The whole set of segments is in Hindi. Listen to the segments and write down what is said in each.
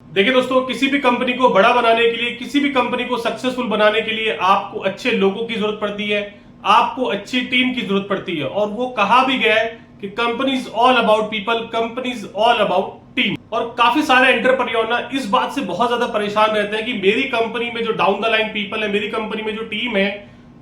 देखिए दोस्तों, किसी भी कंपनी को बड़ा बनाने के लिए, किसी भी कंपनी को सक्सेसफुल बनाने के लिए आपको अच्छे लोगों की जरूरत पड़ती है, आपको अच्छी टीम की जरूरत पड़ती है। और वो कहा भी गया है कि company is all about people, company is all about team. और काफी सारे एंटरप्रेन्योर ना इस बात से बहुत ज्यादा परेशान रहते हैं कि मेरी कंपनी में जो डाउन द लाइन पीपल है, मेरी कंपनी में जो टीम है,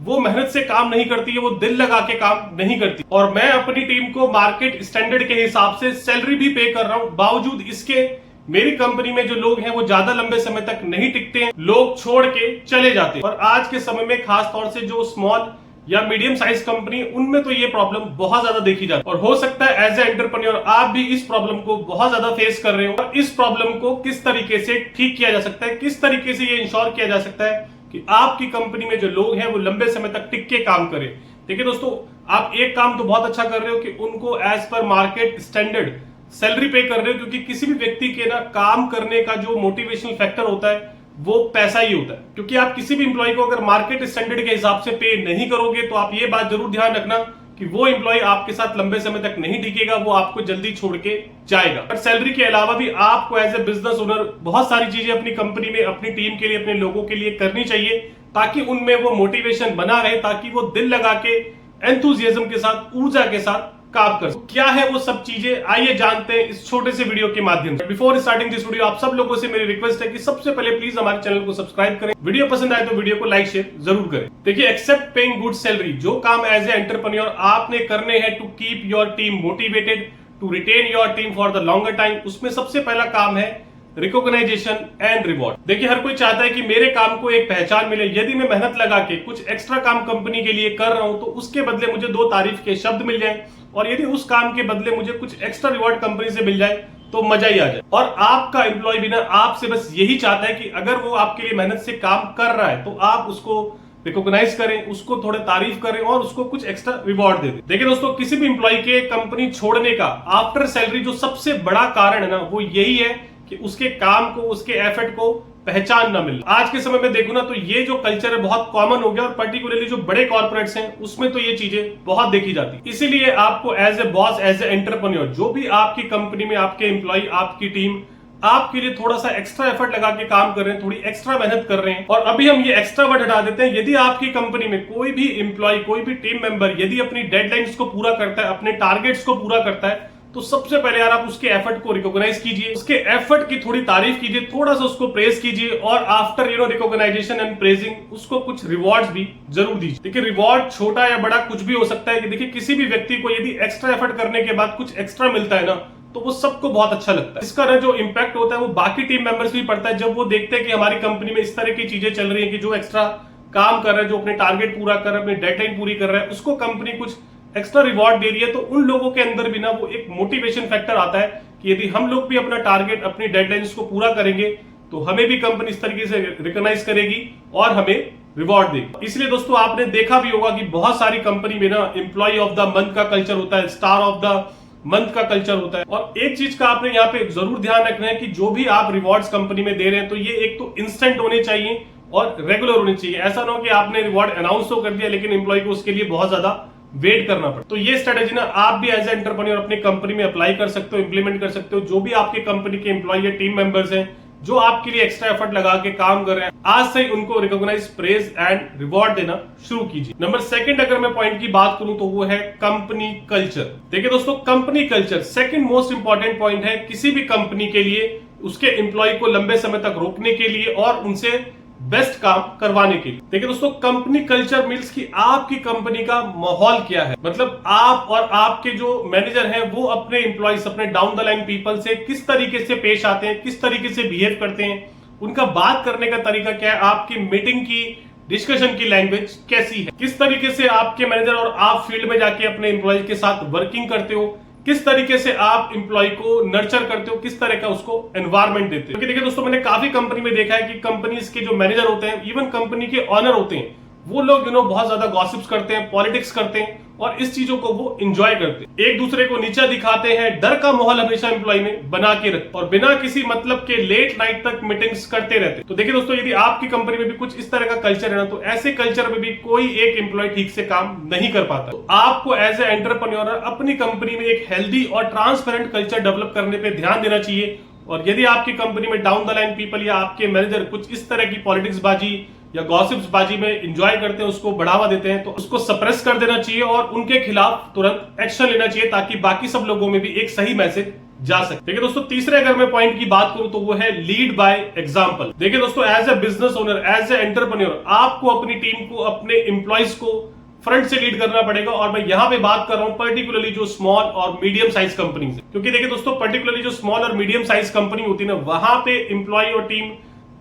वो मेहनत से काम नहीं करती है, वो दिल लगा के काम नहीं करती। और मैं अपनी टीम को मार्केट स्टैंडर्ड के हिसाब से सैलरी भी पे कर रहा हूं, बावजूद इसके मेरी कंपनी में जो लोग हैं वो ज्यादा लंबे समय तक नहीं टिकते हैं, लोग छोड़ के चले जाते हैं। और आज के समय में खास तौर से जो स्मॉल या मीडियम साइज कंपनी, उनमें तो ये प्रॉब्लम बहुत ज्यादा देखी जाती है। और हो सकता है एज ए एंटरप्रेन्योर आप भी इस प्रॉब्लम को बहुत ज्यादा फेस कर रहे हो। और इस प्रॉब्लम को किस तरीके से ठीक किया जा सकता है, किस तरीके से ये इंश्योर किया जा सकता है कि आपकी कंपनी में जो लोग हैं वो लंबे समय तक टिक के काम करें। देखिए दोस्तों, आप एक काम तो बहुत अच्छा कर रहे हो कि उनको as per market standard salary पे कर रहे हो, क्योंकि किसी भी व्यक्ति के ना काम करने का जो मोटिवेशनल फैक्टर होता है वो पैसा ही होता है। क्योंकि आप किसी भी इंप्लॉय को अगर मार्केट स्टैंडर्ड के हिसाब से पे नहीं करोगे तो आप ये बात जरूर ध्यान रखना कि वो इंप्लॉय आपके साथ लंबे समय तक नहीं टिकेगा, वो आपको जल्दी छोड़ के जाएगा। पर सैलरी के अलावा भी आपको एज ए बिजनेस ओनर बहुत सारी चीजें अपनी कंपनी में, अपनी टीम के लिए, अपने लोगों के लिए करनी चाहिए, ताकि उनमें वो मोटिवेशन बना रहे, ताकि वो दिल लगा के, एंथुजियाज्म के साथ, ऊर्जा के साथ काम कर। क्या है वो सब चीजें, आइए जानते हैं इस छोटे से वीडियो के माध्यम से। बिफोर स्टार्टिंग दिस वीडियो, आप सब लोगों से मेरी रिक्वेस्ट है कि सबसे पहले प्लीज हमारे चैनल को सब्सक्राइब करें, वीडियो पसंद आए तो वीडियो को लाइक शेयर जरूर करें। देखिए, एक्सेप्ट पेइंग गुड सैलरी, जो काम एज ए एंटरप्रेन्योर आपने करने हैं to keep your team motivated, to retain your team for the longer time, उसमें सबसे पहला काम है रिकॉग्नाइजेशन एंड रिवॉर्ड। देखिए, हर कोई चाहता है कि मेरे काम को एक पहचान मिले। यदि मैं मेहनत लगा के कुछ एक्स्ट्रा काम कंपनी के लिए कर रहा हूं तो उसके बदले मुझे दो तारीफ के शब्द मिल जाए, और यदि उस काम के बदले मुझे कुछ एक्स्ट्रा रिवॉर्ड कंपनी से मिल जाए तो मजा ही आ जाए। और आपका एम्प्लॉय भी ना आपसे बस यही चाहता है कि अगर वो आपके लिए मेहनत से काम कर रहा है तो आप उसको रिकॉग्नाइज करें, उसको थोड़े तारीफ करें और उसको कुछ एक्स्ट्रा रिवॉर्ड दे दें। देखिए दोस्तों, किसी भी एम्प्लॉय के कंपनी छोड़ने का आफ्टर सैलरी जो सबसे बड़ा कारण है ना, वो यही है कि उसके काम को, उसके एफर्ट को पहचान न मिले। आज के समय में देखो ना तो ये जो कल्चर है बहुत कॉमन हो गया, और पर्टिकुलरली जो बड़े कॉर्पोरेट्स हैं उसमें तो ये चीजें बहुत देखी जाती। इसीलिए आपको as a boss, as a entrepreneur, जो भी आपकी कंपनी में आपके एम्प्लॉय, आपकी टीम आपके लिए थोड़ा सा एक्स्ट्रा एफर्ट लगा के काम कर रहे हैं, थोड़ी एक्स्ट्रा मेहनत कर रहे हैं। और अभी हम ये एक्स्ट्रा वर्ड हटा देते हैं। यदि आपकी कंपनी में कोई भी एम्प्लॉय, कोई भी टीम मेंबर यदि अपनी डेडलाइंस को पूरा करता है, अपने टारगेट्स को पूरा करता है, तो सबसे पहले यार आप उसके एफर्ट को रिकॉग्नाइज कीजिए, उसके एफर्ट की थोड़ी तारीफ कीजिए, थोड़ा सा उसको प्रेज कीजिए, और आफ्टर रिकॉग्नाइजेशन एंड प्रेजिंग उसको कुछ रिवॉर्ड्स भी जरूर दीजिए। देखिए, रिवॉर्ड छोटा या बड़ा कुछ भी हो सकता है। कि देखिए, किसी भी व्यक्ति को यदि एक्स्ट्रा एफर्ट करने के बाद कुछ एक्स्ट्रा मिलता है ना, तो वो सबको बहुत अच्छा लगता है। इसका ना जो इंपैक्ट होता है वो बाकी टीम मेंबर्स भी पड़ता है, जब वो देखते हैं कि हमारी कंपनी में इस तरह की चीजें चल रही है कि जो एक्स्ट्रा काम कर रहा है, जो अपने टारगेट पूरा कर रहा है, अपनी डेडलाइन पूरी कर रहा है, उसको कंपनी कुछ एक्स्ट्रा रिवॉर्ड दे रही है, तो उन लोगों के अंदर भी ना वो एक मोटिवेशन फैक्टर आता है कि यदि हम लोग भी अपना टारगेट, अपनी डेडलाइंस को पूरा करेंगे तो हमें भी कंपनी इस तरीके से रिकॉग्नाइज करेगी और हमें रिवॉर्ड देगी। इसलिए दोस्तों, आपने देखा भी होगा कि बहुत सारी कंपनी में ना एम्प्लॉय ऑफ द मंथ का कल्चर होता है, स्टार ऑफ द मंथ का कल्चर होता है। और एक चीज का आपने यहाँ पे जरूर ध्यान रखना है कि जो भी आप रिवॉर्ड्स कंपनी में दे रहे हैं तो ये एक तो इंस्टेंट होने चाहिए और रेगुलर होने चाहिए। ऐसा ना हो कि आपने रिवॉर्ड अनाउंस तो कर दिया लेकिन एम्प्लॉय को उसके लिए बहुत ज्यादा वेट करना पड़ता। तो ये स्ट्रेटेजी ना आप भी एज ए एंटरप्रेन्योर अपनी कंपनी में अप्लाई कर सकते हो, इंप्लीमेंट कर सकते हो। जो भी आपके कंपनी के एम्प्लॉय या टीम मेंबर्स हैं जो आपके लिए एक्स्ट्रा एफर्ट लगा के काम कर रहे हैं, आज से ही उनको रिकॉग्नाइज, प्रेज एंड रिवॉर्ड देना शुरू कीजिए। नंबर सेकंड अगर मैं पॉइंट की बात करूं तो वो है कंपनी कल्चर। देखिए दोस्तों, company culture second most important point है किसी भी कंपनी के लिए, उसके एम्प्लॉय को लंबे समय तक रोकने के लिए और उनसे बेस्ट काम करवाने के लिए। देखिए दोस्तों, कंपनी कल्चर मीन्स कि आपकी कंपनी का माहौल क्या है, मतलब आप और आपके जो मैनेजर हैं वो अपने एम्प्लॉइज, अपने डाउन द लाइन पीपल से किस तरीके से पेश आते हैं, किस तरीके से बिहेव करते हैं, उनका बात करने का तरीका क्या है, आपकी मीटिंग की, डिस्कशन की लैंग्वेज कैसी है, किस तरीके से आपके मैनेजर और आप फील्ड में जाके अपने एम्प्लॉइज के साथ वर्किंग करते हो, किस तरीके से आप एम्प्लॉय को नर्चर करते हो, किस तरह का उसको एनवायरनमेंट देते हो। क्योंकि देखिए दोस्तों, मैंने काफी कंपनी में देखा है कि कंपनीज के जो मैनेजर होते हैं, इवन कंपनी के ऑनर होते हैं, वो लोग बहुत ज्यादा गॉसिप्स करते हैं, पॉलिटिक्स करते हैं, और इस चीजों को वो एंजॉय करते हैं, एक दूसरे को नीचा दिखाते हैं, डर का माहौल हमेशा एम्प्लॉय में बना के रखते और बिना किसी मतलब के लेट नाइट तक मीटिंग्स करते रहते। तो देखिए दोस्तों, यदि आपकी कंपनी में भी कुछ इस तरह का कल्चर है ना, तो ऐसे कल्चर में भी कोई एक एम्प्लॉय ठीक से काम नहीं कर पाता। तो आपको एज ए एंटरप्रेन्योर अपनी कंपनी में एक हेल्दी और ट्रांसपेरेंट कल्चर डेवलप करने पे ध्यान देना चाहिए, और यदि आपकी कंपनी में डाउन द लाइन पीपल या आपके मैनेजर कुछ इस तरह की पॉलिटिक्स बाजी या गॉसिप्स बाजी में एंजॉय करते हैं, उसको बढ़ावा देते हैं, तो उसको सप्रेस कर देना चाहिए और उनके खिलाफ तुरंत एक्शन लेना चाहिए ताकि बाकी सब लोगों में भी एक सही मैसेज जा सकते। देखिए दोस्तों, तीसरे अगर मैं पॉइंट की बात करूं तो वो है लीड बाय एग्जांपल। देखिए दोस्तों, as a business owner, as a entrepreneur, आपको अपनी टीम को, अपने एम्प्लॉइज को फ्रंट से लीड करना पड़ेगा। और मैं यहां पे बात कर रहा हूं पर्टिकुलरली जो स्मॉल और मीडियम साइज कंपनीज है, क्योंकि देखिए दोस्तों, पर्टिकुलरली जो स्मॉल और मीडियम साइज कंपनी होती है ना, वहां पे एम्प्लॉय और टीम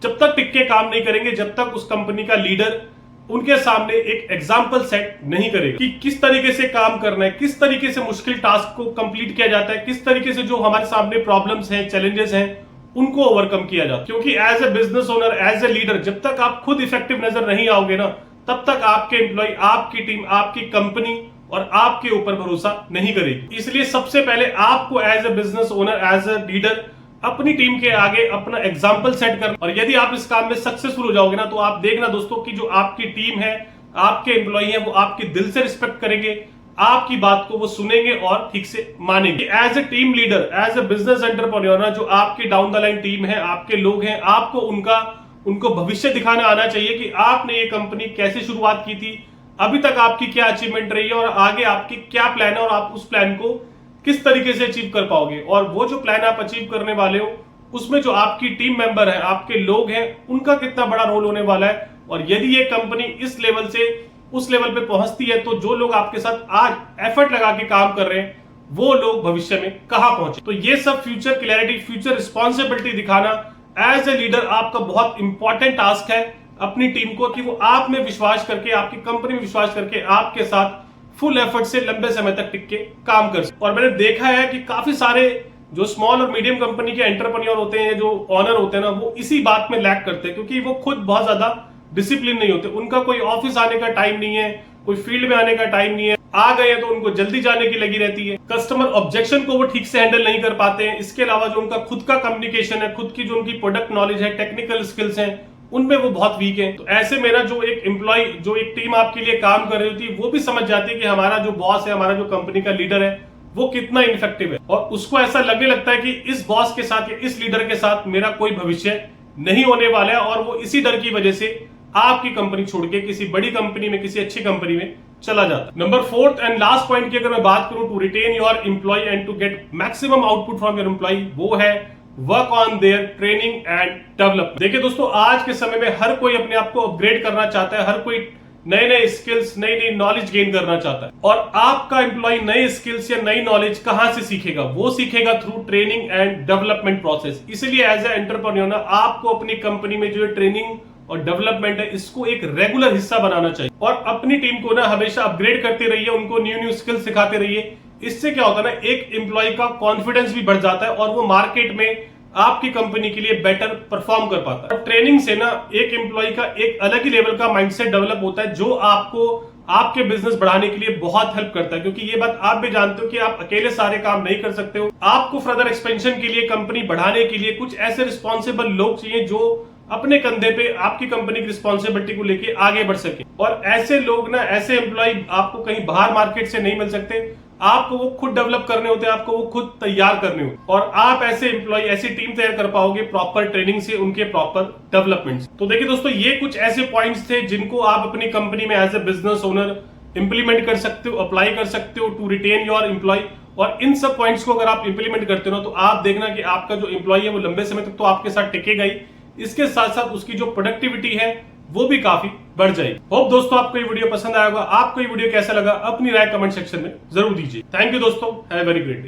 जब तक टिक के काम नहीं करेंगे, जब तक उस कंपनी का लीडर उनके सामने एक एग्जाम्पल सेट नहीं करेगा कि किस तरीके से काम करना है, किस तरीके से मुश्किल टास्क को कंप्लीट किया जाता है, किस तरीके से जो हमारे सामने प्रॉब्लम्स हैं, चैलेंजेस हैं, उनको ओवरकम किया जाता है। क्योंकि as a business owner, as a leader, जब तक आप खुद इफेक्टिव नजर नहीं आओगे ना, तब तक आपके एम्प्लॉय, आपकी टीम, आपकी कंपनी और आपके ऊपर भरोसा नहीं करेगी। इसलिए सबसे पहले आपको as a business owner, as a leader अपनी टीम के आगे अपना एग्जाम्पल सेट करना। और यदि आप इस काम में सक्सेसफुल हो जाओगे ना, तो आप देखना दोस्तों कि जो आपकी टीम है, आपके एम्प्लॉय हैं, वो आपकी दिल से रिस्पेक्ट करेंगे, आपकी बात को वो सुनेंगे और ठीक से मानेंगे। As a team leader, as a business entrepreneur ना, जो आपकी डाउन द लाइन टीम है, आपके लोग हैं, आपको उनको भविष्य दिखाना आना चाहिए कि आपने ये कंपनी कैसे शुरुआत की थी, अभी तक आपकी क्या अचीवमेंट रही है और आगे आपकी क्या प्लान है और आप उस प्लान को किस तरीके से अचीव कर पाओगे। और वो जो प्लान आप अचीव करने वाले हो, उसमें जो आपकी टीम मेंबर है, आपके लोग हैं, उनका कितना बड़ा रोल होने वाला है। और यदि ये कंपनी इस लेवल से उस लेवल पे पहुंचती है, तो जो लोग आपके साथ आज एफर्ट लगा के काम कर रहे हैं, वो लोग भविष्य में कहां पहुंचे। तो ये सब फ्यूचर क्लैरिटी, फ्यूचर रिस्पॉन्सिबिलिटी दिखाना एज ए लीडर आपका बहुत इंपॉर्टेंट टास्क है अपनी टीम को, कि वो आप में विश्वास करके, आपकी कंपनी में विश्वास करके आपके साथ फुल एफर्ट से लंबे समय तक टिक के काम कर सके। और मैंने देखा है कि काफी सारे जो स्मॉल और मीडियम कंपनी के एंटरप्रेन्योर होते हैं, जो ऑनर होते हैं ना, वो इसी बात में लैक करते हैं, क्योंकि वो खुद बहुत ज्यादा डिसिप्लिन नहीं होते। उनका कोई ऑफिस आने का टाइम नहीं है, कोई फील्ड में आने का टाइम नहीं है, आ गए तो उनको जल्दी जाने की लगी रहती है। कस्टमर ऑब्जेक्शन को वो ठीक से हैंडल नहीं कर पाते हैं। इसके अलावा जो उनका खुद का कम्युनिकेशन है, खुद की जो उनकी प्रोडक्ट नॉलेज है, टेक्निकल स्किल्स हैं, उनमें वो बहुत वीक है। तो ऐसे में ना, जो एक एम्प्लॉय, जो एक टीम आपके लिए काम कर रही होती है, वो भी समझ जाती है कि हमारा जो बॉस है, हमारा जो कंपनी का लीडर है, वो कितना इफेक्टिव है। और उसको ऐसा लगने लगता है कि इस बॉस के साथ या इस लीडर के साथ मेरा कोई भविष्य नहीं होने वाला है, और वो इसी डर की वजह से आपकी कंपनी छोड़ के किसी बड़ी कंपनी में, किसी अच्छी कंपनी में चला जाता है। Number 4th and last point की अगर मैं बात करूं, to retain your employ and to get maximum output from your employ, वो है work on their training and development. देखिए दोस्तों, आज के समय में हर कोई अपने आप को अपग्रेड करना चाहता है, हर कोई नए नए स्किल्स, नई नई नॉलेज गेन करना चाहता है। और आपका एम्प्लॉय नए स्किल्स या नई नॉलेज कहां से सीखेगा? वो सीखेगा through training and development process. इसलिए एज ए एंटरप्रेन्योर ना, आपको अपनी कंपनी में जो ट्रेनिंग और डेवलपमेंट है, इसको एक रेगुलर हिस्सा बनाना चाहिए और अपनी टीम को ना हमेशा अपग्रेड करते रहिए, उनको न्यू स्किल्स सिखाते रहिए। इससे क्या होता है ना, एक एम्प्लॉय का कॉन्फिडेंस भी बढ़ जाता है और वो मार्केट में आपकी कंपनी के लिए बेटर परफॉर्म कर पाता है। ट्रेनिंग से ना एक एम्प्लॉय का एक अलग ही लेवल का माइंडसेट डेवलप होता है, जो आपको आपके बिजनेस बढ़ाने के लिए बहुत हेल्प करता है। क्योंकि ये बात आप भी जानते हो कि आप अकेले सारे काम नहीं कर सकते हो। आपको फर्दर एक्सपेंशन के लिए, कंपनी बढ़ाने के लिए कुछ ऐसे रिस्पॉन्सिबल लोग चाहिए जो अपने कंधे पे आपकी कंपनी की रिस्पॉन्सिबिलिटी को लेके आगे बढ़ सके। और ऐसे लोग ना, ऐसे एम्प्लॉय आपको कहीं बाहर मार्केट से नहीं मिल सकते, आपको वो खुद डेवलप करने होते हैं, आपको वो खुद तैयार करने होते हैं। और आप ऐसे एम्प्लॉय, ऐसी टीम तैयार कर पाओगे प्रॉपर ट्रेनिंग से, उनके प्रॉपर डेवलपमेंट से। तो देखिए दोस्तों, ये कुछ ऐसे पॉइंट्स थे जिनको आप अपनी कंपनी में as a business owner implement कर सकते हो, अप्लाई कर सकते हो टू रिटेन योर एम्प्लॉय। और इन सब पॉइंट्स को अगर आप इंप्लीमेंट करते हो तो आप देखना कि आपका जो एम्प्लॉय है वो लंबे समय तक तो आपके साथ टिकेगा ही, इसके साथ साथ उसकी जो प्रोडक्टिविटी है वो भी काफी बढ़ जाएगी। होप दोस्तों आपको ये वीडियो पसंद आया होगा। आपको ये वीडियो कैसा लगा अपनी राय कमेंट सेक्शन में जरूर दीजिए। थैंक यू दोस्तों, have a very great day.